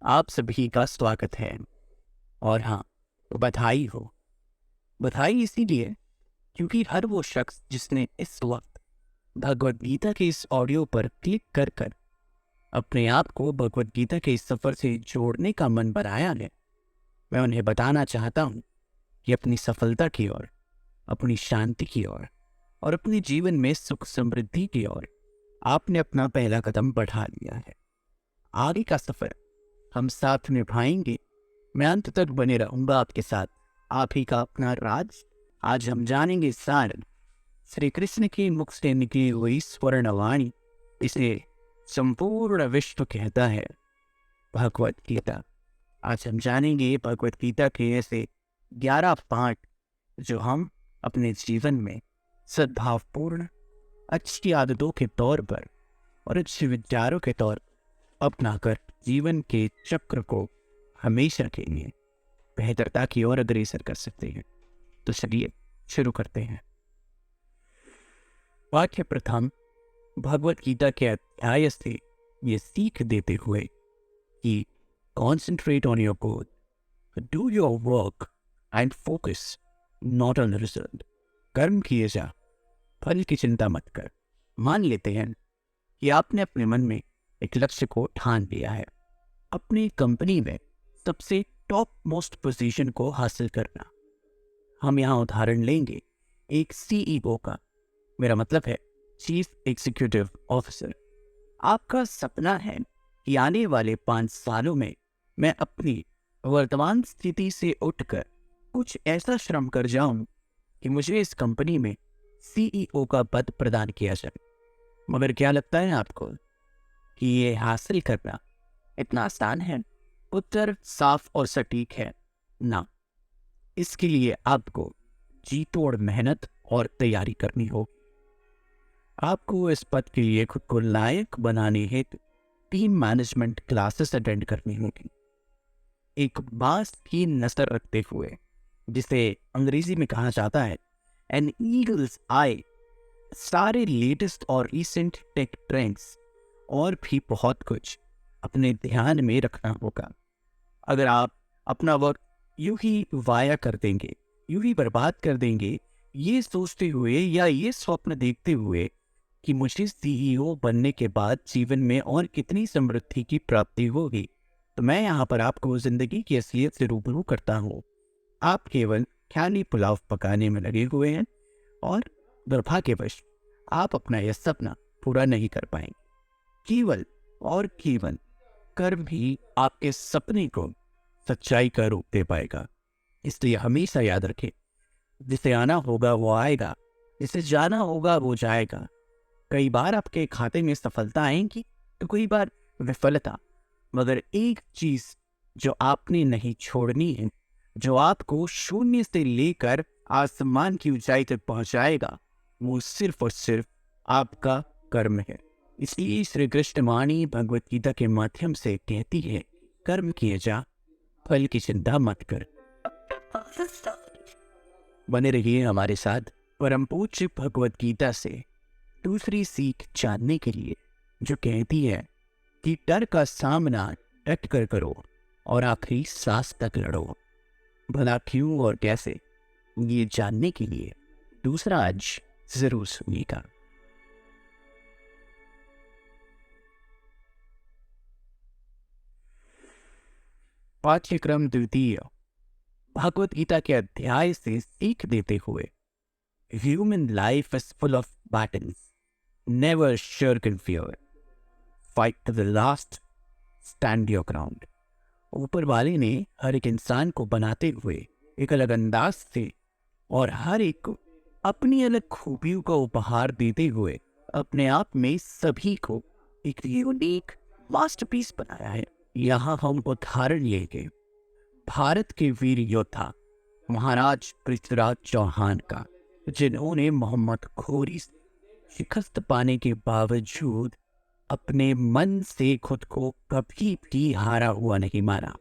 आप सभी का स्वागत है। और हाँ, बधाई हो। बधाई इसीलिए क्योंकि हर वो शख्स जिसने इस वक्त भगवद गीता के इस ऑडियो पर क्लिक कर कर अपने आप को भगवद गीता के इस सफर से जोड़ने का मन बनाया है, मैं उन्हें बताना चाहता हूँ कि अपनी सफलता की ओर, अपनी शांति की ओर और अपने जीवन में सुख समृद्धि की ओर आपने अपना पहला कदम बढ़ा लिया है। आगे का सफर हम साथ निभाएंगे। मैं अंत तक बने रहूंगा आपके साथ। आप ही का अपना राज। आज हम जानेंगे सार श्री कृष्ण के मुख से निकली हुई स्वर्णवाणी, इसे संपूर्ण विश्व कहता है भगवत गीता। आज हम जानेंगे भगवत गीता के ऐसे 11 पाठ जो हम अपने जीवन में सद्भावपूर्ण अच्छी आदतों के तौर पर और अच्छे विचारों के तौर पर अपनाकर जीवन के चक्र को हमेशा के लिए बेहतरता की ओर अग्रसर कर सकते हैं। तो चलिए शुरू करते हैं। वाक्य प्रथम भगवत गीता के अध्याय से ये सीख देते हुए कि concentrate on your goal, do your work and focus not on result. कर्म किए जा, फल की चिंता मत कर। मान लेते हैं कि आपने अपने मन में एक लक्ष्य को ठान लिया है, अपनी कंपनी में सबसे टॉप मोस्ट पोजीशन को हासिल करना। हम यहाँ उदाहरण लेंगे एक सीईओ का, मेरा मतलब है चीफ एग्जीक्यूटिव ऑफिसर। आपका सपना है कि आने वाले 5 सालों में मैं अपनी वर्तमान स्थिति से उठकर कुछ ऐसा श्रम कर जाऊं कि मुझे इस कंपनी में सीईओ का पद प्रदान किया जाए। मगर क्या लगता है आपको कि ये हासिल करना इतना आसान है? उत्तर साफ और सटीक है, ना। इसके लिए आपको जी तोड़ मेहनत और तैयारी करनी होगी। आपको इस पद के लिए खुद को लायक बनाने हेतु टीम मैनेजमेंट क्लासेस अटेंड करनी होगी। एक बाज की नजर रखते हुए, जिसे अंग्रेजी में कहा जाता है एन ईगल्स आई, सारे लेटेस्ट और रिसेंट टेक ट्रेंड्स और भी बहुत कुछ अपने ध्यान में रखना होगा। अगर आप अपना वक्त यूं ही वाया कर देंगे, यूं ही बर्बाद कर देंगे, ये सोचते हुए या ये स्वप्न देखते हुए कि मुझे सीईओ बनने के बाद जीवन में और कितनी समृद्धि की प्राप्ति होगी, तो मैं यहाँ पर आपको जिंदगी की असलियत से रूबरू करता हूँ। आप केवल ख्याली पुलाव पकाने में लगे हुए हैं और दुर्भाग्यवश आप अपना यह सपना पूरा नहीं कर पाएंगे। केवल और केवल कर्म ही आपके सपने को सच्चाई का रूप दे पाएगा। इसलिए हमेशा याद रखें, जिसे आना होगा वो आएगा, जिसे जाना होगा वो जाएगा। कई बार आपके खाते में सफलता आएगी तो कई बार विफलता, मगर एक चीज जो आपने नहीं छोड़नी है, जो आपको शून्य से लेकर आसमान की ऊंचाई तक पहुंचाएगा, वो सिर्फ और सिर्फ आपका कर्म है। इसलिए श्री कृष्ण वाणी भगवत गीता के माध्यम से कहती है, कर्म किए जा, फल की चिंता मत कर। बने रहिए हमारे साथ परम पूज्य भगवत गीता से दूसरी सीख जानने के लिए, जो कहती है कि डर का सामना डट कर करो और आखिरी सांस तक लड़ो। भला क्यों और कैसे, ये जानने के लिए दूसरा आज जरूर सुनिएगा। पाठ्यक्रम द्वितीय भगवत गीता के अध्याय से सीख देते हुए, human life is full of battles, never shirk in fear, fight to the last, stand your ground. ऊपर वाले ने हर एक इंसान को बनाते हुए एक अलग अंदाज से और हर एक को अपनी अलग खूबियों का उपहार देते हुए अपने आप में सभी को एक यूनिक मास्टरपीस बनाया है। यहाँ हम उदाहरण लेंगे भारत के वीर योद्धा महाराज पृथ्वीराज चौहान का, जिन्होंने मोहम्मद घोरी से शिकस्त पाने के बावजूद अपने मन से खुद को कभी भी हारा हुआ नहीं माना।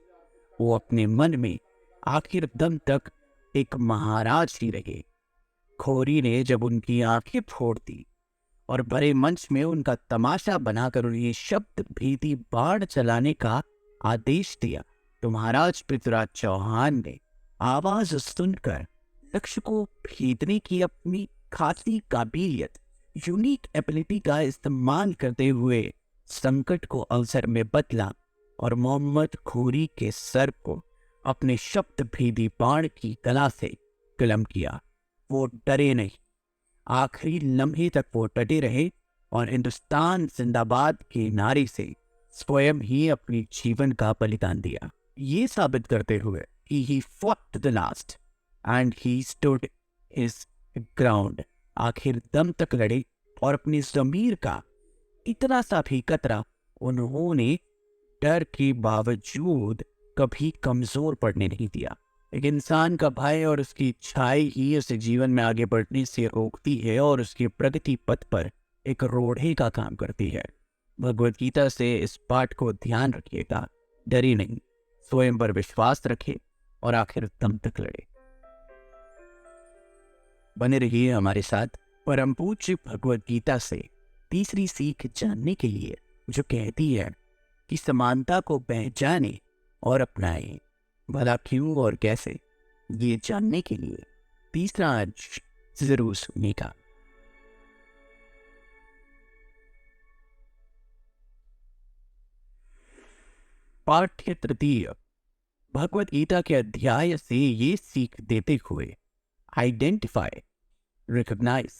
वो अपने मन में आखिर दम तक एक महाराज ही रहे। घोरी ने जब उनकी आंखें फोड़ दी और बड़े मंच में उनका तमाशा बनाकर उन्हें शब्द भेदी बाढ़ चलाने का आदेश दिया तो महाराज पृथ्वीराज चौहान ने आवाज सुनकर लक्ष्य को भेदने की अपनी खासी काबिलियत, यूनिक एबिलिटी का इस्तेमाल करते हुए संकट को अवसर में बदला और मोहम्मद घोरी के सर को अपने शब्द भेदी बाण की कला से कलम किया। वो डरे नहीं, आखिरी लम्हे तक वो डटे रहे और हिंदुस्तान जिंदाबाद के नारे से स्वयं ही अपनी जीवन का बलिदान दिया, ये साबित करते हुए कि he fought to the last and he stood his ground। आखिर दम तक लड़े और अपनी ज़मीर का इतना सा भी कतरा उन्होंने डर के बावजूद कभी कमजोर पड़ने नहीं दिया। एक इंसान का भय और उसकी इच्छाएं ही उसे जीवन में आगे बढ़ने से रोकती है और उसके प्रगति पथ पर एक रोड़े का काम करती है। भगवद गीता से इस पाठ को ध्यान रखिएगा, डरी नहीं, स्वयं पर विश्वास रखे और आखिर दम तक लड़े। बने रहिए हमारे साथ परम पूज्य भगवद गीता से तीसरी सीख जानने के लिए, जो कहती है कि समानता को पहचाने और अपनाएं। भला क्यों और कैसे, ये जानने के लिए तीसरा अंश जरूर सुनिएगा। पाठ्य तृतीय भगवद गीता के अध्याय से ये सीख देते हुए, identify, recognise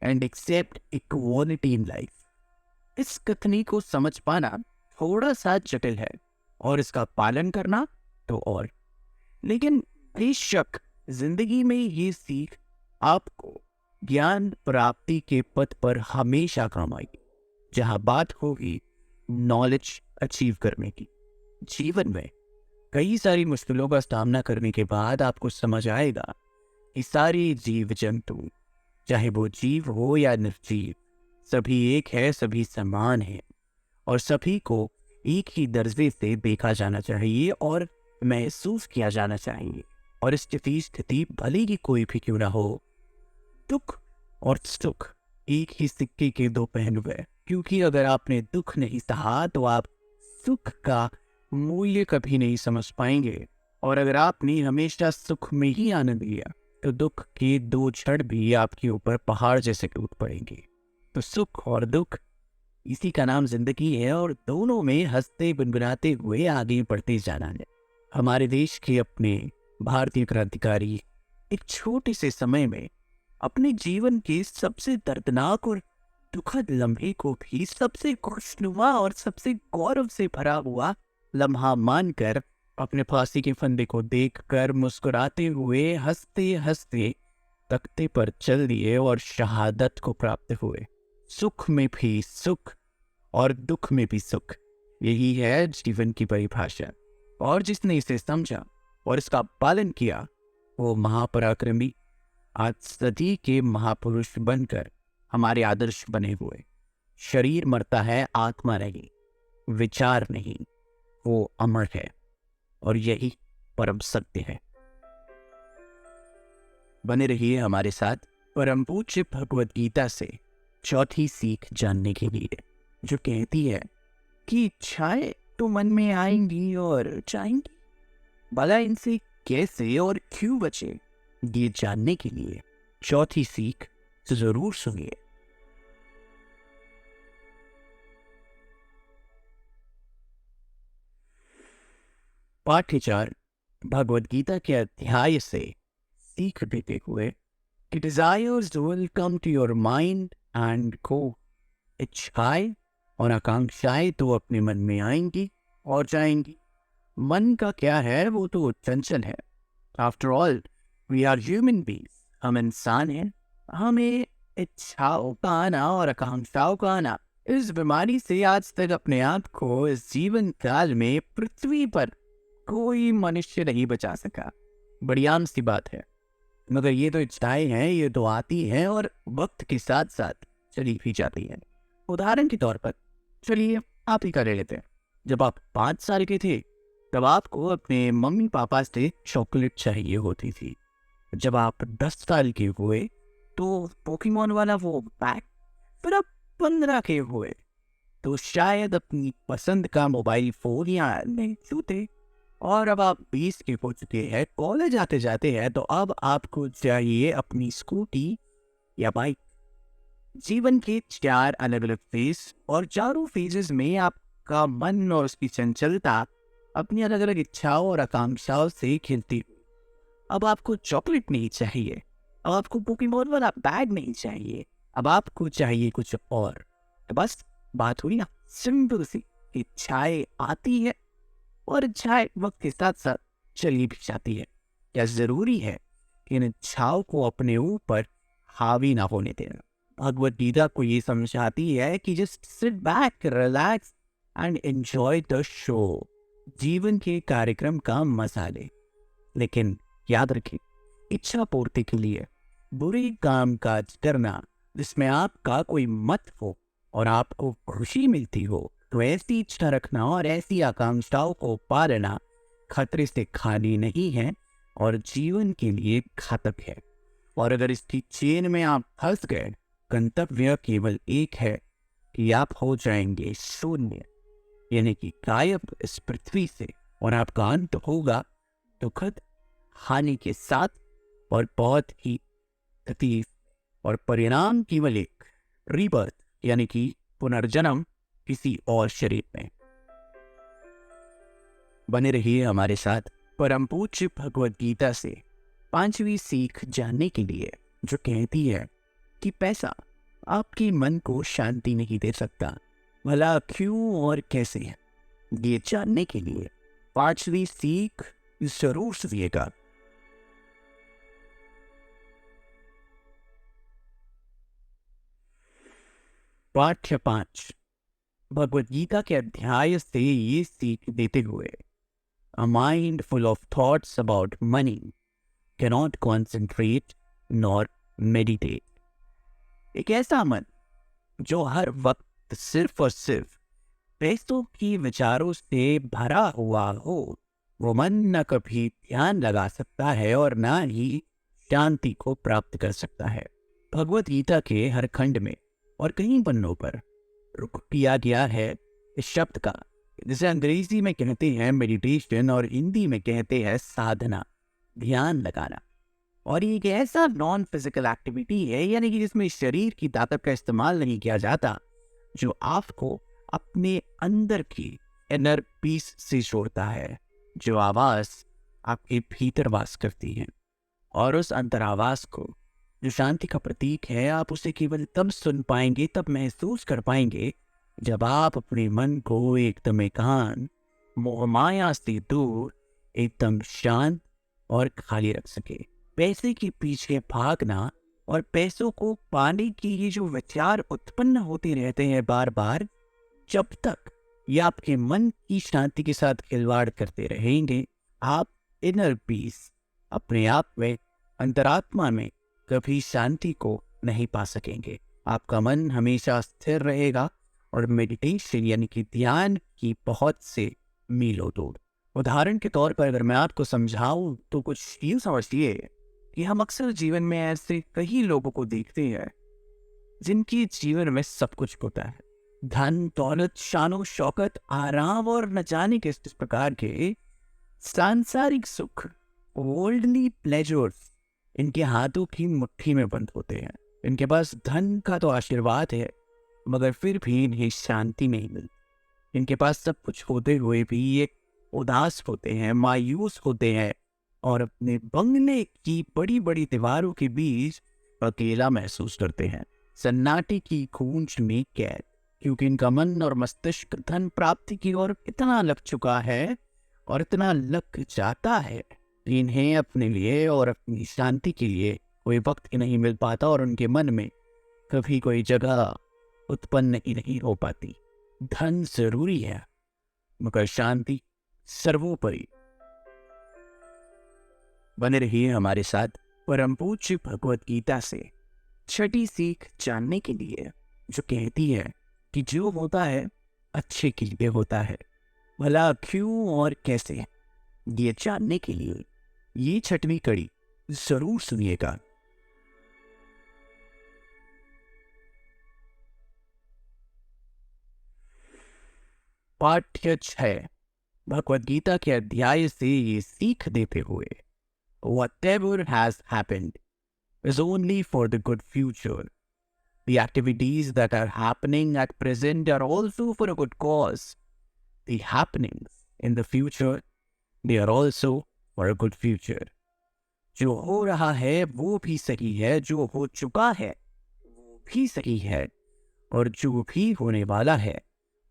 and accept equality in life. इस कथनी को समझ पाना थोड़ा सा जटिल है और इसका पालन करना तो और, लेकिन बेशक जिंदगी में ये सीख आपको ज्ञान प्राप्ति के पथ पर हमेशा काम आएगी। जहां बात होगी नॉलेज अचीव करने की, जीवन में कई सारी मुश्किलों का सामना करने के बाद आपको समझ आएगा कि सारी जीव जंतु, चाहे वो जीव हो या निर्जीव, सभी एक है, सभी समान है और सभी को एक ही दर्जे से देखा जाना चाहिए और महसूस किया जाना चाहिए। और स्थिति भले ही कोई भी क्यों ना हो, दुख और सुख एक ही सिक्के के दो पहलू है। क्योंकि अगर आपने दुख नहीं सहा तो आप सुख का मूल्य कभी नहीं समझ पाएंगे, और अगर आपने हमेशा सुख में ही आनंद लिया तो दुख के दो क्षण भी आपके ऊपर पहाड़ जैसे टूट पड़ेंगे। तो सुख और दुख, इसी का नाम जिंदगी है और दोनों में हंसते गुनगुनाते हुए आगे बढ़ते जाना है। हमारे देश के अपने भारतीय क्रांतिकारी एक छोटे से समय में अपने जीवन के सबसे दर्दनाक और दुखद लम्हे को भी सबसे खुशनुमा और सबसे गौरव से भरा हुआ लम्हा मानकर अपने फांसी के फंदे को देखकर मुस्कुराते हुए हंसते हंसते तख्ते पर चल दिए और शहादत को प्राप्त हुए। सुख में भी सुख और दुख में भी सुख, यही है जीवन की परिभाषा। और जिसने इसे समझा और इसका पालन किया वो महापराक्रमी आज सदी के महापुरुष बनकर हमारे आदर्श बने हुए। शरीर मरता है, आत्मा नहीं, विचार नहीं, वो अमर है और यही परम सत्य है। बने रहिए हमारे साथ परम पूज्य भगवद गीता से चौथी सीख जानने के लिए, जो कहती है कि इच्छाएं तो मन में आएंगी और जाएंगी, भला इनसे कैसे और क्यों बचे, ये जानने के लिए चौथी सीख जरूर सुनिए। पाठ्य 4 भगवद गीता के अध्याय से सीख देते हुए कि desires will come to your mind and go. इच्छाएं और आकांक्षाएं तो अपने मन में आएंगी और जाएंगी। मन का क्या है, वो तो चंचल है। After all we are human beings, हम इंसान हैं। हमें इच्छाओं का आना और आकांक्षाओं का आना, इस बीमारी से आज तक अपने आप को इस जीवन काल में पृथ्वी पर कोई मनुष्य नहीं बचा सका। बड़ी आम सी बात है, मगर ये तो इच्छाएं हैं, ये तो आती हैं और वक्त के साथ साथ चली भी जाती हैं। उदाहरण के तौर पर चलिए आप ही का ले लेते हैं। जब आप 5 साल के थे तब आपको अपने मम्मी पापा से चॉकलेट चाहिए होती थी। जब आप 10 साल के हुए तो पोकेमॉन वाला वो पैक, फिर आप 15 के हुए तो शायद अपनी पसंद का मोबाइल फोन या नहीं छूते। और अब आप 20 के हो चुके हैं, कॉलेज आते जाते हैं, तो अब आपको चाहिए अपनी स्कूटी या बाइक। जीवन के 4 अलग अलग फेज, और चारों फेजेस में आपका मन और उसकी चंचलता अपनी अलग अलग इच्छाओं और आकांक्षाओं से खिलती हुई। अब आपको चॉकलेट नहीं चाहिए, अब आपको पोकेमोन वाला बैग नहीं चाहिए, अब आपको चाहिए कुछ और। तो बस बात हुई ना, सिंपल सी। इच्छाएं आती है और इच्छाएं वक्त के साथ साथ चली भी जाती है। क्या जरूरी है कि इन इच्छाओं को अपने ऊपर हावी ना होने देना। भगवत गीता को ये समझाती है कि just sit back, relax and enjoy the show. जीवन के कार्यक्रम का मजा ले, लेकिन याद रखें, इच्छा पूर्ति के लिए बुरे काम काज करना जिसमें आपका कोई मत हो और आपको खुशी मिलती हो, तो ऐसी इच्छा रखना और ऐसी आकांक्षाओं को पालना खतरे से खाली नहीं है और जीवन के लिए घातक है। और अगर इसकी चेन में आप फंस गए, गंतव्य केवल एक है कि आप हो जाएंगे शून्य, यानी कि गायब इस पृथ्वी से, और आपका अंत होगा दुखद, हानि के साथ और बहुत ही तकलीफ, और परिणाम केवल एक, रीबर्थ, यानी कि पुनर्जन्म किसी और शरीर में। बने रहिए हमारे साथ परम पूज्य भगवत गीता से 5वीं सीख जानने के लिए, जो कहती है कि पैसा आपके मन को शांति नहीं दे सकता, भला क्यों और कैसे। ये जानने के लिए 5वीं सीख जरूर सुनिएगा। पाठ्य 5 भगवत गीता के अध्याय से ये सीख देते हुए, a mind full of thoughts about money cannot concentrate nor meditate. एक ऐसा मन जो हर वक्त सिर्फ और सिर्फ पैसों की विचारों से भरा हुआ हो, वो मन न कभी ध्यान लगा सकता है और न ही शांति को प्राप्त कर सकता है। भगवत गीता के हर खंड में और कई पन्नों पर रुख किया गया है इस शब्द का, जिसे अंग्रेजी में कहते हैं मेडिटेशन और हिंदी में कहते हैं साधना, ध्यान लगाना। और ये एक ऐसा नॉन फिजिकल एक्टिविटी है, यानी कि जिसमें शरीर की ताकत का इस्तेमाल नहीं किया जाता, जो आपको अपने अंदर की इनर पीस से जोड़ता है, जो आवाज आपके भीतर वास करती है। और उस अंतरावास को, जो शांति का प्रतीक है, आप उसे केवल तब सुन पाएंगे, तब महसूस कर पाएंगे, जब आप अपने मन को एकदम एकांत, मोहमाया से दूर, एकदम शांत और खाली रख सके। पैसे के पीछे भागना और पैसों को पाने के ये जो विचार उत्पन्न होते रहते हैं बार बार, जब तक ये आपके मन की शांति के साथ खिलवाड़ करते रहेंगे, आप इनर पीस, अपने आप में, अंतरात्मा में कभी शांति को नहीं पा सकेंगे। आपका मन हमेशा स्थिर रहेगा और मेडिटेशन यानी कि ध्यान की बहुत से मीलों दूर। उदाहरण के तौर पर अगर मैं आपको समझाऊं तो कुछ यूं समझिए कि हम अक्सर जीवन में ऐसे कई लोगों को देखते हैं जिनके जीवन में सब कुछ होता है, धन दौलत, शानो शौकत, आराम और न जाने किस प्रकार के सांसारिक सुख, वर्ल्डली प्लेजर्स इनके हाथों की मुट्ठी में बंद होते हैं। इनके पास धन का तो आशीर्वाद है, मगर फिर भी इन्हें शांति नहीं मिलती। इनके पास सब कुछ होते हुए भी ये उदास होते हैं, मायूस होते हैं और अपने बंगले की बड़ी बड़ी दीवारों के बीच अकेला महसूस करते हैं, सन्नाटे की गूंज में कैद, क्योंकि इनका मन और मस्तिष्क धन प्राप्ति की ओर इतना लग चुका है और इतना लग जाता है, इन्हें अपने लिए और अपनी शांति के लिए कोई वक्त ही नहीं मिल पाता और उनके मन में कभी कोई जगह उत्पन्न ही नहीं हो पाती। धन जरूरी है, मगर शांति सर्वोपरि। बने रहिए हमारे साथ परम पूज्य भगवत गीता से 6ठी सीख जानने के लिए, जो कहती है कि जो होता है अच्छे के लिए होता है, भला क्यों और कैसे। ये जानने के लिए ये 6वीं कड़ी जरूर सुनिएगा। पाठ्य 6 भगवद गीता के अध्याय से ये सीख देते हुए, whatever has happened is only for the good future. The activities that are happening at present are also for a good cause. The happenings in the future, they are also for a good future. जो हो रहा है वो भी सही है, जो हो चुका है वो भी सही है, और जो भी होने वाला है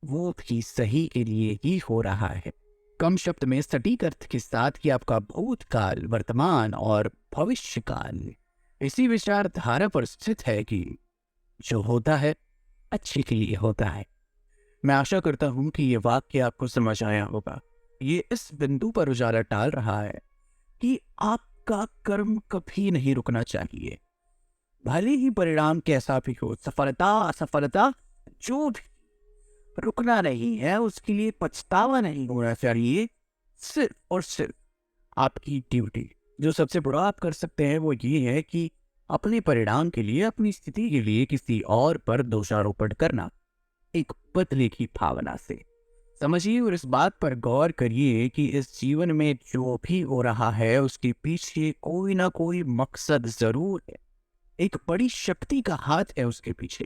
वो भी सही के लिए ही हो रहा है। कम शब्द में सटीक अर्थ के साथ कि आपका भूतकाल, वर्तमान और भविष्यकाल इसी विचारधारा पर स्थित है कि जो होता है अच्छे के लिए होता है। मैं आशा करता हूं कि ये वाक्य आपको समझ आया होगा। ये इस बिंदु पर उजाला डाल रहा है कि आपका कर्म कभी नहीं रुकना चाहिए, भले ही परिणाम कैसा भी हो, सफलता असफलता जो भी, रुकना नहीं है, उसके लिए पछतावा नहीं होना चाहिए। सिर्फ और सिर्फ आपकी ड्यूटी, जो सबसे बड़ा आप कर सकते हैं, वो ये है कि अपने परिणाम के लिए, अपनी स्थिति के लिए किसी और पर दोषारोपण करना एक बदले की भावना से समझिए, और इस बात पर गौर करिए कि इस जीवन में जो भी हो रहा है उसके पीछे कोई ना कोई मकसद जरूर है। एक बड़ी शक्ति का हाथ है उसके पीछे,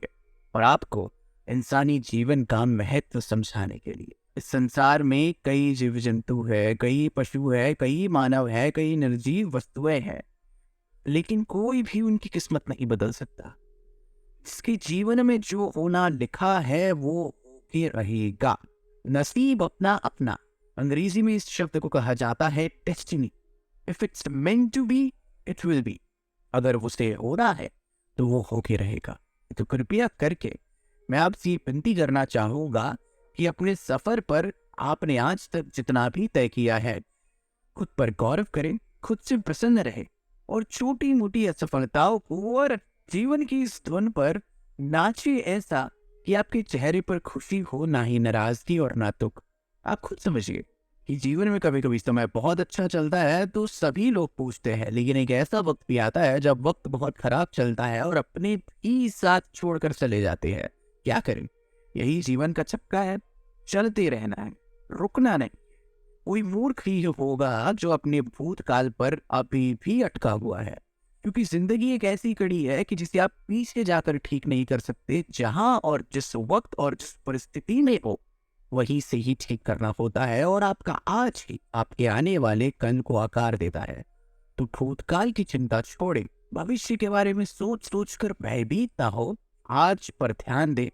और आपको इंसानी जीवन का महत्व समझाने के लिए। इस संसार में कई जीव जंतु है, कई पशु है, कई मानव है, कई निर्जीव वस्तुएं हैं, लेकिन कोई भी उनकी किस्मत नहीं बदल सकता। इसके जीवन में जो होना लिखा है वो होके रहेगा। नसीब अपना अपना, अंग्रेजी में इस शब्द को कहा जाता है destiny. If it's meant to be, it will be. अगर उसे होना है तो वो होके रहेगा। तो कृपया करके मैं आपसे विनती करना चाहूंगा कि अपने सफर पर आपने आज तक जितना भी तय किया है, खुद पर गौरव करें, खुद से प्रसन्न रहे, और छोटी मोटी असफलताओं को और जीवन की इस धुन पर नाचे ऐसा कि आपके चेहरे पर खुशी हो, ना ही नाराजगी और ना दुख। आप खुद समझिए कि जीवन में कभी कभी समय बहुत अच्छा चलता है तो सभी लोग पूछते हैं, लेकिन एक ऐसा वक्त भी आता है जब वक्त बहुत खराब चलता है और अपने ही साथ छोड़कर चले जाते हैं। क्या करें, यही जीवन का चक्का है, चलते रहना है, रुकना नहीं। कोई मूर्ख ही होगा जो अपने भूतकाल पर अभी भी अटका हुआ है, क्योंकि जिंदगी एक ऐसी कड़ी है कि जिसे आप पीछे जाकर ठीक नहीं कर सकते। जहां और जिस वक्त और जिस परिस्थिति में हो वहीं से ही ठीक करना होता है, और आपका आज ही आपके आने वाले कल को आकार देता है। तो भूतकाल की चिंता छोड़े, भविष्य के बारे में सोच सोच कर भयभीत ना हो, आज पर ध्यान दे,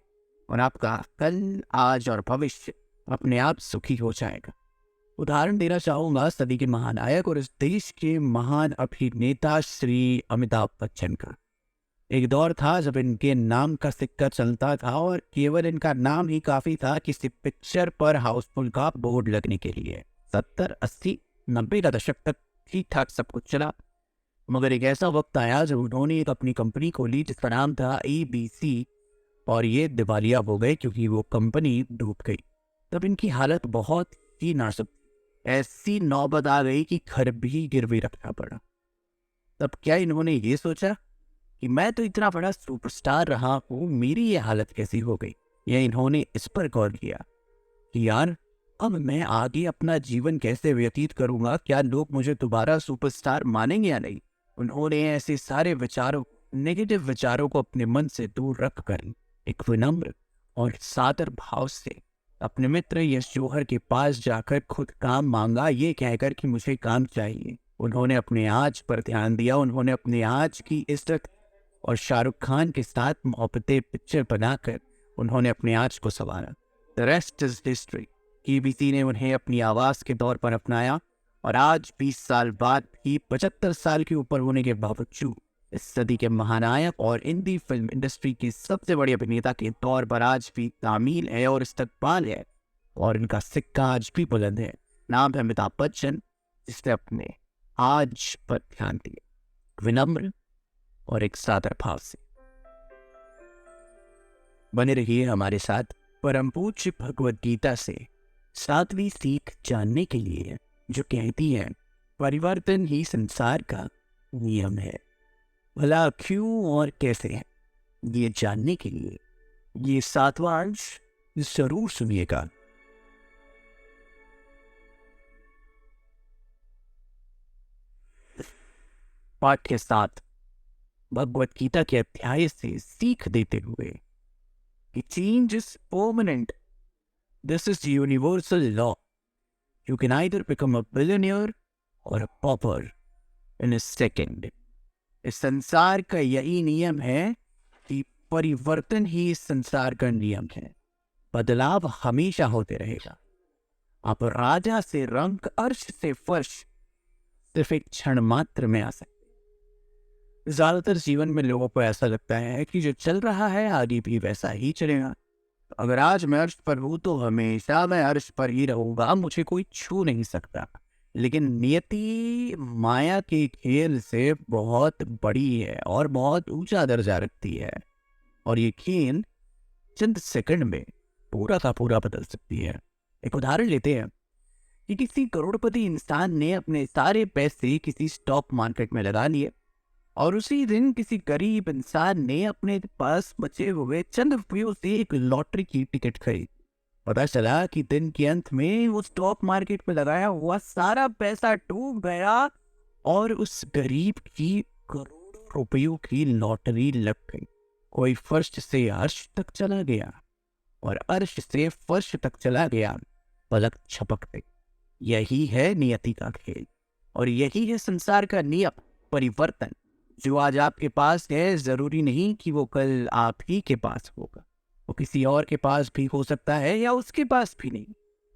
और आपका कल, आज और भविष्य अपने आप सुखी हो जाएगा। उदाहरण देना चाहूंगा सदी के महानायक और इस देश के महान अभिनेता श्री अमिताभ बच्चन का। एक दौर था जब इनके नाम का सिक्का चलता था, और केवल इनका नाम ही काफी था किसी पिक्चर पर हाउसफुल का बोर्ड लगने के लिए। 70, 80, 90 का दशक तक ठीक ठाक सब कुछ चला, मगर एक ऐसा वक्त आया जब उन्होंने एक अपनी कंपनी खोली जिसका नाम था ABC, और ये दिवालिया हो गए क्योंकि वो कंपनी डूब गई। तब इनकी हालत बहुत ही नाजुक, ऐसी नौबत आ गई कि घर भी गिरवी रखना पड़ा। तब क्या इन्होंने ये सोचा कि मैं तो इतना बड़ा सुपरस्टार रहा हूँ, मेरी ये हालत कैसी हो गई? या इन्होंने इस पर गौर किया कि यार अब मैं आगे अपना जीवन कैसे व्यतीत करूंगा? क्या लोग मुझे दोबारा सुपरस्टार मानेंगे या नहीं? उन्होंने ऐसे सारे विचारों, नेगेटिव विचारों को अपने मन से दूर रखकर एक विनम्र और सादर भाव से अपने मित्र यश जौहर के पास जाकर खुद काम मांगा, ये कहकर कि मुझे काम चाहिए। उन्होंने अपने आज पर ध्यान दिया, उन्होंने अपने आज की इज्जत और शाहरुख खान के साथ मोहब्बतें पिक्चर बनाकर उन्होंने अपने आज को संवारा। The rest is history. ABC ने उन्हें अपनी आवाज़ के तौर पर अपनाया, और आज 20 साल बाद भी 75 साल के ऊपर होने के बावजूद इस सदी के महानायक और हिंदी फिल्म इंडस्ट्री के सबसे बड़े अभिनेता के तौर पर आज भी तामील है और इस्तकबाल है, और इनका सिक्का आज भी बुलंद है। नाम है अमिताभ बच्चन, जिसने अपने आज पर ध्यान दिया, विनम्र और एक सादर भाव से। बने रहिए हमारे साथ परम पूज्य भगवद गीता से 7वीं सीख जानने के लिए, जो कहती है परिवर्तन ही संसार का नियम है। भला क्यों और कैसे है, ये जानने के लिए ये 7वां अंश जरूर सुनिएगा। पाठ के साथ भगवत गीता के अध्याय से सीख देते हुए कि change is permanent, this is universal law, you can either become a billionaire और अ पॉपर इन अ सेकेंड। इस संसार का यही नियम है कि परिवर्तन ही इस संसार का नियम है, बदलाव हमेशा होते रहेगा। आप राजा से रंक, अर्श से फर्श सिर्फ एक क्षण मात्र में आ सकते। ज्यादातर जीवन में लोगों को ऐसा लगता है कि जो चल रहा है आगे भी वैसा ही चलेगा। अगर आज मैं अर्श पर हूं तो हमेशा मैं अर्श पर ही रहूंगा, मुझे कोई छू नहीं सकता। लेकिन नियति माया के खेल से बहुत बड़ी है और बहुत ऊंचा दर्जा रखती है, और ये खेल चंद सेकंड में पूरा का पूरा बदल सकती है। एक उदाहरण लेते हैं कि किसी करोड़पति इंसान ने अपने सारे पैसे किसी स्टॉक मार्केट में लगा लिए, और उसी दिन किसी गरीब इंसान ने अपने पास बचे हुए चंद रुपयों से एक लॉटरी की टिकट खरीदी। पता चला कि दिन के अंत में वो स्टॉक मार्केट में लगाया हुआ सारा पैसा डूब गया और उस गरीब की करोड़ों रुपयों की लॉटरी लग गई। कोई फर्श से अर्श तक चला गया और अर्श से फर्श तक चला गया, पलक झपक गई। यही है नियति का खेल, और यही है संसार का नियम, परिवर्तन। जो आज आपके पास है जरूरी नहीं कि वो कल आप ही के पास होगा, वो किसी और के पास भी हो सकता है या उसके पास भी नहीं।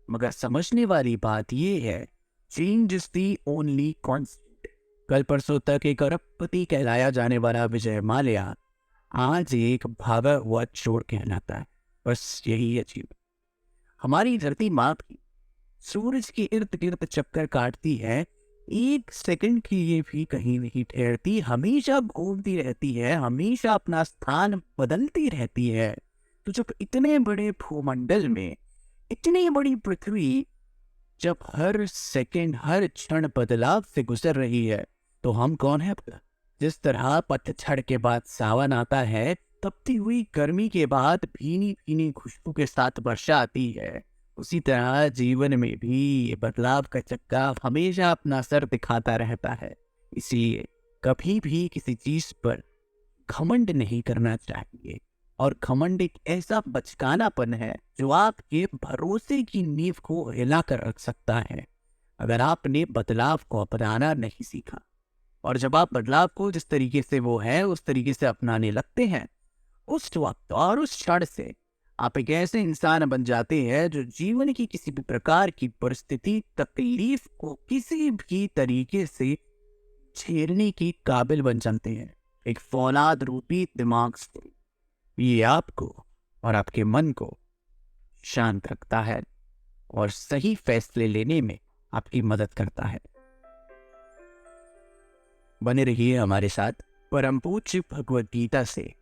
मगर समझने वाली बात ये है, change is the only constant. कल परसों तक एक अरबपति कहलाया जाने वाला विजय माल्या आज एक भागा हुआ चोर कहलाता है। बस यही अजीब। हमारी धरती माँ भी सूरज के इर्द गिर्द चक्कर काटती है, एक सेकंड के लिए भी कहीं नहीं ठहरती, हमेशा घूमती रहती है, हमेशा अपना स्थान बदलती रहती है। तो जब इतने बड़े भूमंडल में इतनी बड़ी पृथ्वी जब हर सेकंड हर क्षण बदलाव से गुजर रही है, तो हम कौन है भला? जिस तरह पतझड़ के बाद सावन आता है, तपती हुई गर्मी के बाद भीनी भीनी खुशबू के साथ वर्षा आती है, उसी तरह जीवन में भी ये बदलाव का चक्का हमेशा अपना सर दिखाता रहता है। इसलिए कभी भी किसी चीज पर घमंड नहीं करना चाहिए, और घमंड एक ऐसा बचकानापन है जो आपके भरोसे की नींव को हिलाकर रख सकता है अगर आपने बदलाव को अपनाना नहीं सीखा। और जब आप बदलाव को जिस तरीके से वो है उस तरीके से अपनाने लगते हैं, उस वक्त और उस क्षण से आप एक ऐसे इंसान बन जाते हैं जो जीवन की किसी भी प्रकार की परिस्थिति, तकलीफ को किसी भी तरीके से झेलने की काबिल बन जाते हैं। एक फौलाद रूपी दिमाग से ये आपको और आपके मन को शांत रखता है और सही फैसले लेने में आपकी मदद करता है। बने रहिए हमारे साथ परम पूज्य भगवत गीता से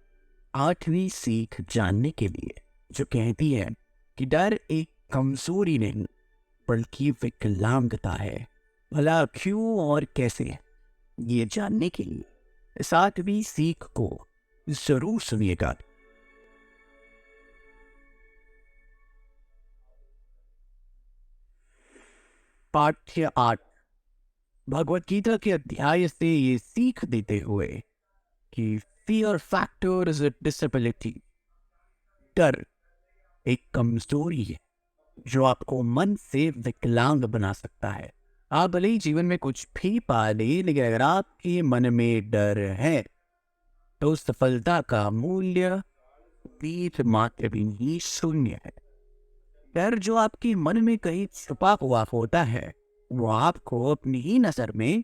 8वीं सीख जानने के लिए, जो कहती है कि डर एक कमजोरी नहीं बल्कि विकलांगता है। भला क्यों और कैसे, ये जानने के लिए इस 8वीं सीख को जरूर सुनिएगा। पाठ्य 8 भगवत गीता के अध्याय से ये सीख देते हुए कि fear factor is a disability. डर एक कमजोरी है जो आपको मन से विकलांग बना सकता है। आप भले ही जीवन में कुछ भी पा ले, लेकिन अगर आपके मन में डर है तो सफलता का मूल्य तीर मात्र भी नहीं शून्य है। डर जो आपके मन में कहीं छुपा हुआ होता है, वो आपको अपनी ही नजर में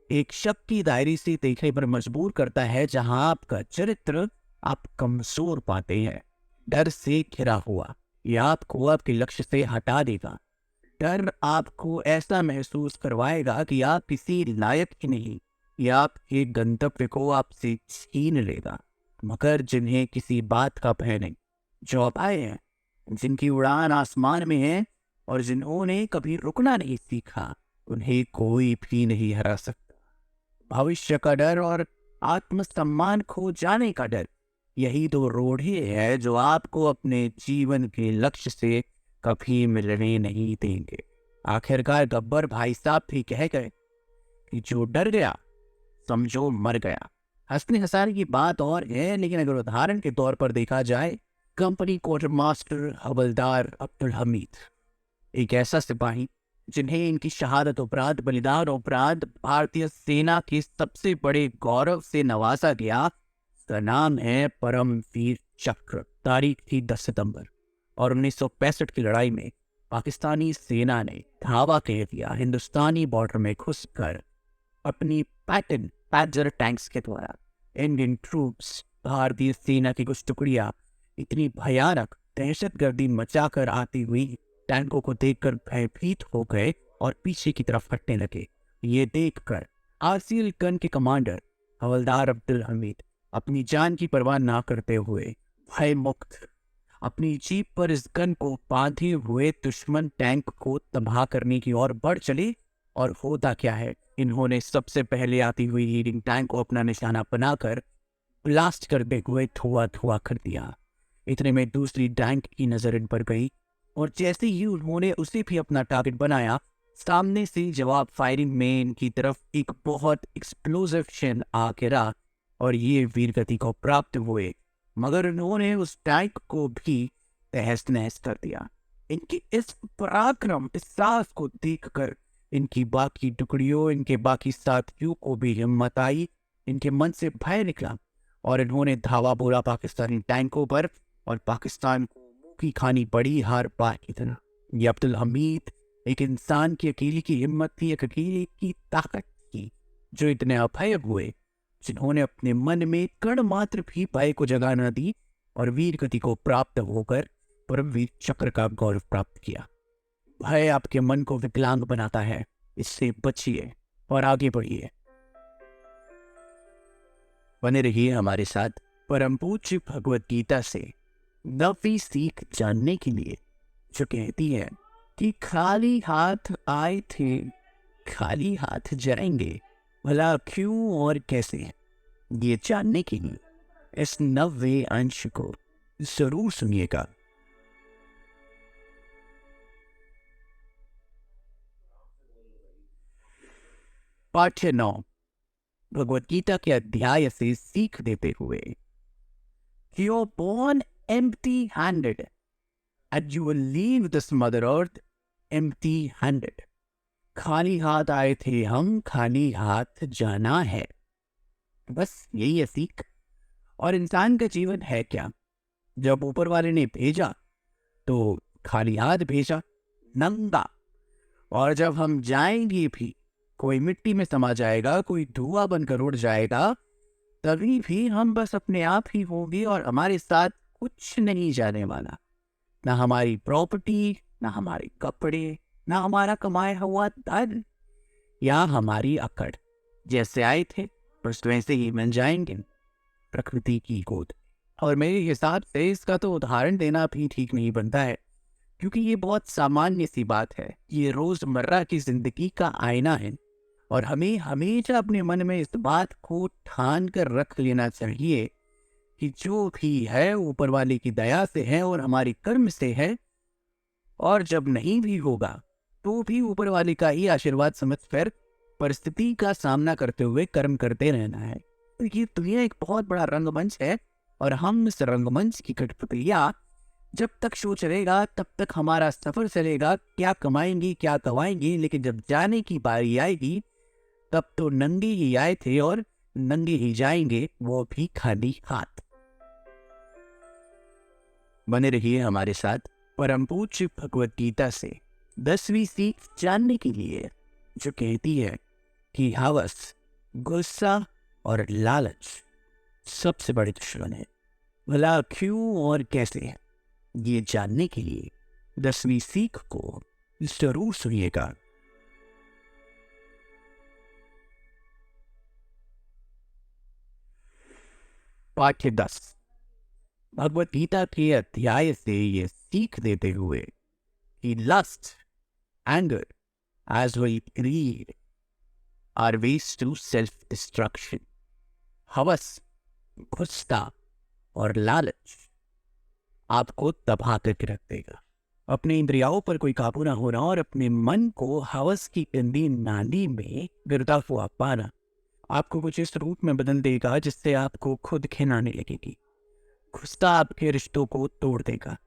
एक शक की दायरे से देखने पर मजबूर करता है, जहां आपका चरित्र आप कमजोर पाते हैं। डर से घिरा हुआ यह आपको आपके लक्ष्य से हटा देगा। डर आपको ऐसा महसूस करवाएगा कि आप किसी लायक ही नहीं, या आपके गंतव्य को आपसे छीन लेगा। मगर जिन्हें किसी बात का भय नहीं, जो अब आए हैं, जिनकी उड़ान आसमान में है और जिन्होंने कभी रुकना नहीं सीखा, उन्हें कोई भी नहीं हरा सकता। भविष्य का डर और आत्मसम्मान खो जाने का डर, यही दो रोड़े है जो आपको अपने जीवन के लक्ष्य से कभी मिलने नहीं देंगे। आखिरकार गब्बर भाई साहब भी कह गए कि जो डर गया समझो मर गया। हंसने हंसाने की बात और है, लेकिन अगर उदाहरण के तौर पर देखा जाए, कंपनी क्वार्टर मास्टर हवलदार अब्दुल हमीद, एक ऐसा सिपाही जिन्हें इनकी शहादत उपरांत, बलिदान उपरांत भारतीय सेना के सबसे बड़े गौरव से नवाजा गया। उसका नाम है परमवीर चक्र। तारीख थी 10 सितंबर और 1965 की लड़ाई में पाकिस्तानी सेना ने धावा कह दिया। हिंदुस्तानी बॉर्डर में घुसकर अपनी पैंजर टैंक्स के द्वारा इंडियन ट्रूप्स, भारतीय सेना की कुछ टुकड़ियां इतनी भयानक दहशतगर्दी मचाकर आती हुई टैंकों को देखकर भयभीत हो गए और पीछे की तरफ हटने लगे। ये देखकर आरसीएल गन के कमांडर हवलदार अब्दुल हमीद अपनी जान की परवाह ना करते हुए भय मुक्त अपनी जीप पर इस गन को बांधे हुए दुश्मन टैंक को तबाह करने की ओर बढ़ चले। और होता क्या है, इन्होंने सबसे पहले आती हुई लीडिंग टैंक को अपना निशाना बनाकर ब्लास्ट करते हुए धुआं कर दिया। इतने में दूसरी टैंक की नजर इन पर गई और जैसे ही उन्होंने उसे भी अपना टारगेट बनाया, सामने से जवाब फायरिंग में इनकी तरफ एक बहुत एक्सप्लोसिव शेल आ गिरा और ये वीरगति को प्राप्त हुए, मगर उन्होंने उस टैंक को भी तहस नहस कर दिया। इनकी इस पराक्रम, इस साहस को देखकर इनकी बाकी टुकड़ियों, इनके बाकी साथियों को भी हिम्मत आई। इनके मन से भय निकला और इन्होंने धावा बोला पाकिस्तानी टैंकों पर और पाकिस्तान को मुंह की खानी पड़ी हार पार की तरह। ये अब्दुल हमीद एक इंसान की अकेले की हिम्मत थी, एक अकेले की ताकत थी, जो इतने अभय हुए, जिन्होंने अपने मन में कण मात्र भी भय को जगह न दी और वीर गति को प्राप्त होकर परमवीर चक्र का गौरव प्राप्त किया। भय आपके मन को विकलांग बनाता है, इससे बचिए और आगे बढ़िए। बने रहिए हमारे साथ परम पूज्य भगवत गीता से 9वीं सीख जानने के लिए, जो कहती है कि खाली हाथ आए थे खाली हाथ जाएंगे, भला क्यों और कैसे। ये जानने के लिए इस 9वें अंश को जरूर सुनिएगा। पाठ्य 9 भगवत गीता के अध्याय से सीख देते हुए, You are born empty-handed and you will leave this mother earth empty-handed. खाली हाथ आए थे हम, खाली हाथ जाना है। बस यही है सीख। और इंसान का जीवन है क्या? जब ऊपर वाले ने भेजा तो खाली हाथ भेजा, नंगा। और जब हम जाएंगे भी, कोई मिट्टी में समा जाएगा, कोई धुआं बनकर उड़ जाएगा, तभी भी हम बस अपने आप ही होंगे और हमारे साथ कुछ नहीं जाने वाला। ना हमारी प्रॉपर्टी, ना हमारे कपड़े, ना हमारा कमाया हुआ धन या हमारी अकड़। जैसे आए थे बस वैसे ही बन जाएंगे, प्रकृति की गोद। और मेरे हिसाब से इसका तो उदाहरण देना भी ठीक नहीं बनता है, क्योंकि ये बहुत सामान्य सी बात है। ये रोजमर्रा की जिंदगी का आईना है और हमें हमेशा अपने मन में इस बात को ठान कर रख लेना चाहिए कि जो भी है ऊपर वाले की दया से है और हमारे कर्म से है, और जब नहीं भी होगा तो भी ऊपर वाले का ही आशीर्वाद समझकर परिस्थिति का सामना करते हुए कर्म करते रहना है। तो ये दुनिया एक बहुत बड़ा रंगमंच है और हम इस रंगमंच की कठपुतलियां जब तक शो चलेगा तब तक हमारा सफर चलेगा। क्या कमाएंगे, क्या गवाएंगे, लेकिन जब जाने की बारी आएगी तब तो नंगे ही आए थे और नंगे ही जाएंगे, वो भी खाली हाथ। बने रहिए हमारे साथ परम पूज्य भगवत गीता से 10वीं सीख जानने के लिए, जो कहती है कि हवस, गुस्सा और लालच सबसे बड़े दुश्मन है, भला क्यों और कैसे। ये जानने के लिए 10वीं सीख को जरूर सुनिएगा। पाठ्य 10 भगवत गीता के अध्याय से ये सीख देते हुए कि lust, anger as well greed are ways to self-destruction. हवस, गुस्सा और लालच आपको तबाह करके रख देगा। अपने इंद्रियों पर कोई काबू ना होना और अपने मन को हवस की गंदी नाली में गिरता हुआ पाना आपको कुछ इस रूप में बदल देगा जिससे आपको खुद घिन आने लगेगी। गुस्सा आपके रिश्तों को तोड़ देगा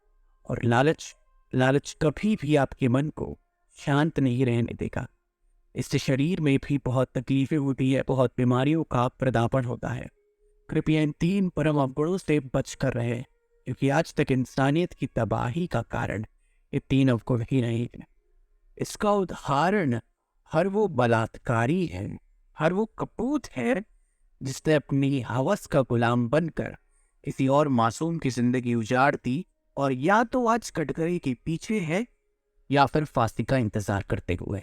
और लालच लालच कभी भी आपके मन को शांत नहीं रहने देगा। इससे शरीर में भी बहुत तकलीफें होती है, बहुत बीमारियों का प्रदापण होता है। कृपया इन 3 परम अवगुणों से बच कर रहे, क्योंकि आज तक इंसानियत की तबाही का कारण ये 3 अवगुण ही नहीं है। इसका उदाहरण हर वो बलात्कारी है, हर वो कपूत है जिसने अपनी हवस का गुलाम बनकर किसी और मासूम की जिंदगी उजाड़ दी और या तो आज कटघरे के पीछे है या फिर फांसी का इंतजार करते हुए।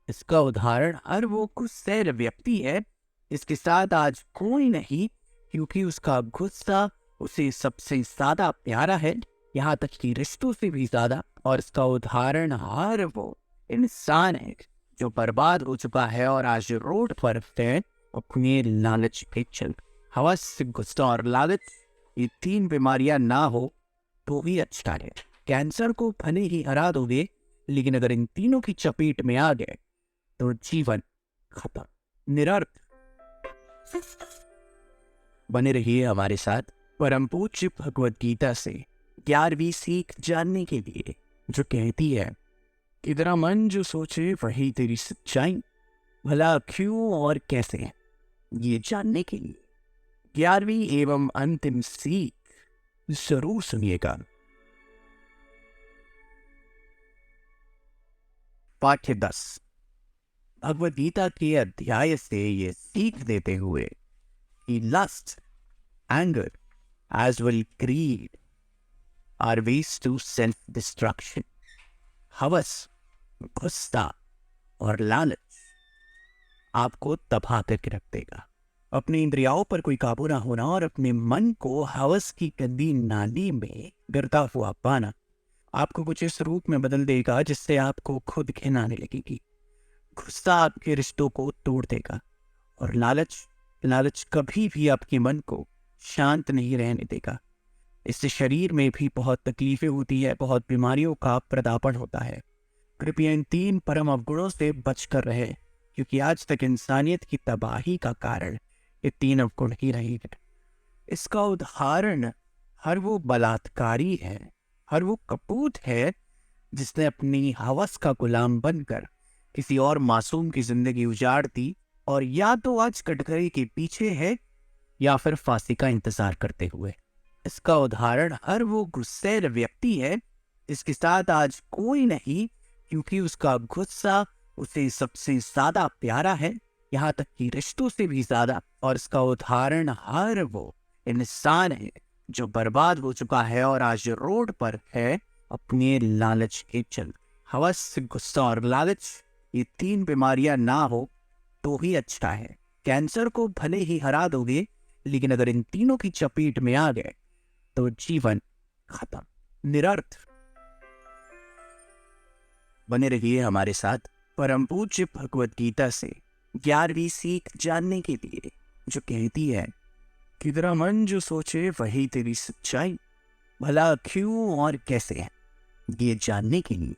इसका उदाहरण हर वो गुस्सैल व्यक्ति है जिसके साथ आज कोई नहीं, क्योंकि उसका गुस्सा उसे सबसे ज्यादा प्यारा है, यहाँ तक कि रिश्तों से भी ज्यादा। और इसका उदाहरण हर वो इंसान है जो बर्बाद हो चुका है और आज रोड पर है अपने लालच पे चल। हवस, गुस्सा और लालच, ये 3 बीमारियां ना हो तो ही अच्छा है। कैंसर को भले ही हरा दोगे, लेकिन अगर इन तीनों की चपेट में आ गए तो जीवन खत्म, निरर्थ। बने रहिए हमारे साथ परम पूज्य भगवद गीता से 11वीं सीख जानने के लिए, जो कहती है कि तेरा मन जो सोचे वही तेरी सच्चाई, भला क्यों और कैसे, ये जानने के लिए 11वीं एवं अंतिम सीख जरूर सुनिएगा। पाठ्य 10 भगवद गीता के अध्याय से ये सीख देते हुए कि lust, anger as well greed are ways to self destruction. हवस, गुस्सा और लालच आपको तबाह करके रख देगा। अपनी इंद्रियाओं पर कोई काबू ना होना और अपने मन को हवस की गंदी नाली में गिरता हुआ पाना आपको कुछ इस रूप में बदल देगा जिससे आपको खुद घिन आने लगेगी। गुस्सा आपके रिश्तों को तोड़ देगा और लालच कभी भी आपके मन को शांत नहीं रहने देगा। इससे शरीर में भी बहुत तकलीफें होती है, बहुत बीमारियों का प्रदापण होता है। कृपया इन 3 परम अवगुणों से बच कर रहे, क्योंकि आज तक इंसानियत की तबाही का कारण ये 3 अवगुण ही रही है। इसका उदाहरण हर वो बलात्कारी है, हर वो कपूत है जिसने अपनी हवस का गुलाम बनकर किसी और मासूम की जिंदगी उजाड़ दी और या तो आज कटघरे के पीछे है या फिर फांसी का इंतजार करते हुए। इसका उदाहरण हर वो गुस्सैल व्यक्ति है जिसके साथ आज कोई नहीं, क्योंकि उसका गुस्सा उसे सबसे ज्यादा प्यारा है, यहाँ तक कि रिश्तों से भी ज्यादा। और इसका उदाहरण हर वो इंसान है जो बर्बाद हो चुका है और आज रोड पर है अपने लालच के चल। हवस, गुस्सा और लालच, ये 3 बीमारियां ना हो तो ही अच्छा है। कैंसर को भले ही हरा दोगे, लेकिन अगर इन तीनों की चपेट में आ गए तो जीवन खत्म, निरर्थ। बने रहिए हमारे साथ परम पूज्य भगवद गीता से 11वीं सीख जानने के लिए, जो कहती है कि तेरा मन जो सोचे वही तेरी सच्चाई, भला क्यों और कैसे, ये जानने के लिए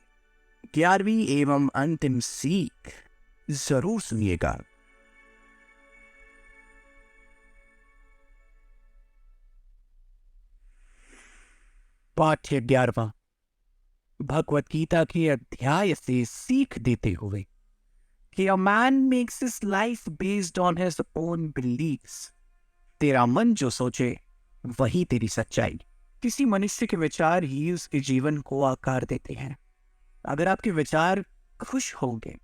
11वीं एवं अंतिम सीख जरूर सुनिएगा। पाठ्य 11वां भगवद गीता के अध्याय से सीख देते हुए कि a man makes his life based on his own beliefs. तेरा मन जो सोचे वही तेरी सच्चाई। किसी मनुष्य के विचार ही उसके जीवन को आकार देते हैं। अगर आपके विचार खुश होंगे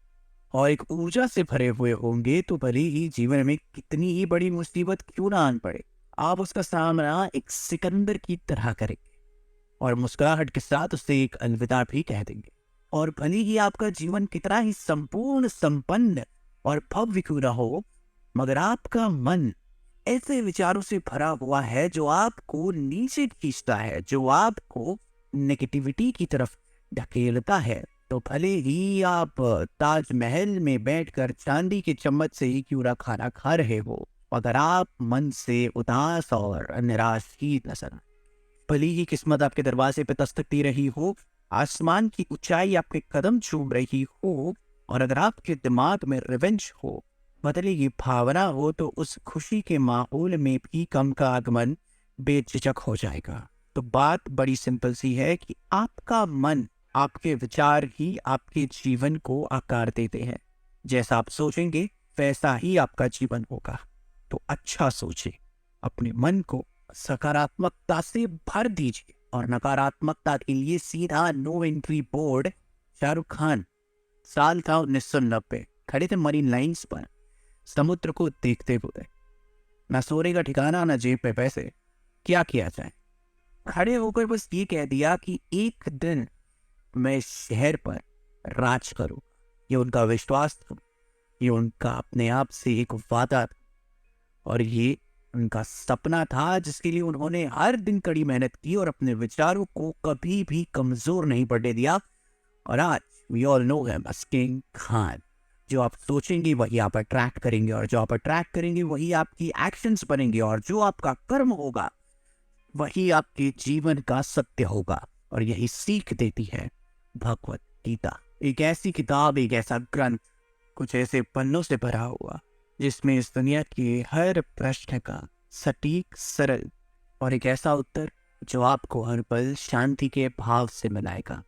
और एक ऊर्जा से भरे हुए होंगे तो भले ही जीवन में कितनी ही बड़ी मुसीबत क्यों ना आन पड़े, आप उसका सामना एक सिकंदर की तरह करेंगे और मुस्कुराहट के साथ उससे एक अलविदा भी कह देंगे। और भले ही आपका जीवन कितना ही संपूर्ण, संपन्न और भव्य क्यों ना हो, मगर आपका मन ऐसे विचारों से भरा हुआ है जो आपको नीचे खींचता है, जो आपको नेगेटिविटी की तरफ ढकेलता है, तो भले ही आप ताजमहल में बैठकर चांदी के चम्मच से ही क्यों ना खाना खा रहे हो, अगर आप मन से उदास और निराश ही नजर, भले ही किस्मत आपके दरवाजे पे दस्तक दे रही हो, आसमान की ऊंचाई आपके कदम चूम रही हो, और अगर आपके दिमाग में रिवेंज हो, मतलब ये भावना हो तो उस खुशी के माहौल में भी गम का आगमन बेझिझक हो जाएगा। तो बात बड़ी सिंपल सी है कि आपका मन, आपके विचार ही आपके जीवन को आकार देते हैं। जैसा आप सोचेंगे वैसा ही आपका जीवन होगा। तो अच्छा सोचिए, अपने मन को सकारात्मकता से भर दीजिए और नकारात्मकता के लिए सीधा no entry board. Shahrukh Khan, साल था 1990, खड़े थे मरीन लाइन्स पर समुद्र को देखते हुए। ना सोने का ठिकाना, ना जेब पे पैसे, क्या किया जाए? खड़े होकर बस ये कह दिया कि एक दिन मैं शहर पर राज करूं। ये उनका विश्वास था, ये उनका अपने आप से एक वादा था और ये उनका सपना था जिसके लिए उन्होंने हर दिन कड़ी मेहनत की और अपने विचारों को कभी भी कमजोर नहीं पड़ने दिया। और आज we all know him as King Khan. जो आप सोचेंगे वही आप अट्रैक्ट करेंगे और जो आप अट्रैक्ट करेंगे वही आपकी एक्शंस बनेंगे और जो आपका कर्म होगा वही आपके जीवन का सत्य होगा। और यही सीख देती है भगवत गीता। एक ऐसी किताब, एक ऐसा ग्रंथ, कुछ ऐसे पन्नों से भरा हुआ जिसमें इस दुनिया के हर प्रश्न का सटीक, सरल और एक ऐसा उत्तर जो आपको हर पल शांति के भाव से मिलाएगा।